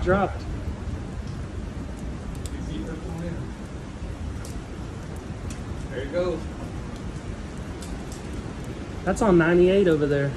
dropped. There it goes. That's on 98 over there.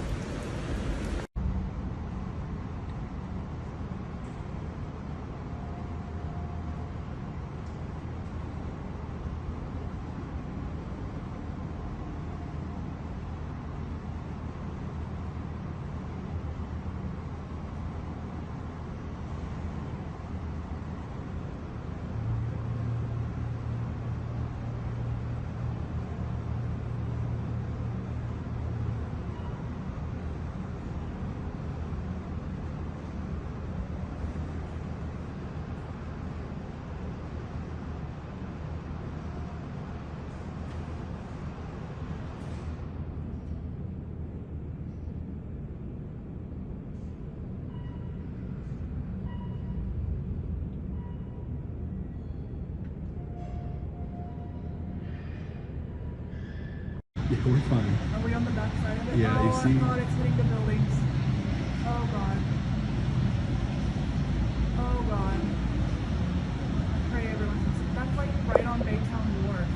Yeah, we're fine. Are we on the back side of it? Yeah, oh, you see? God, it's hitting the buildings. Oh, God. Oh, God. I pray everyone can see. That's like right on Baytown Wharf.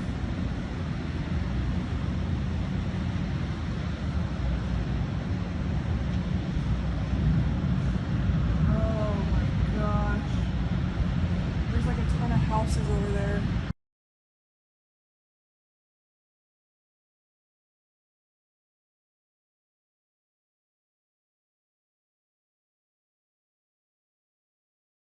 Oh, my gosh. There's like a ton of houses over there.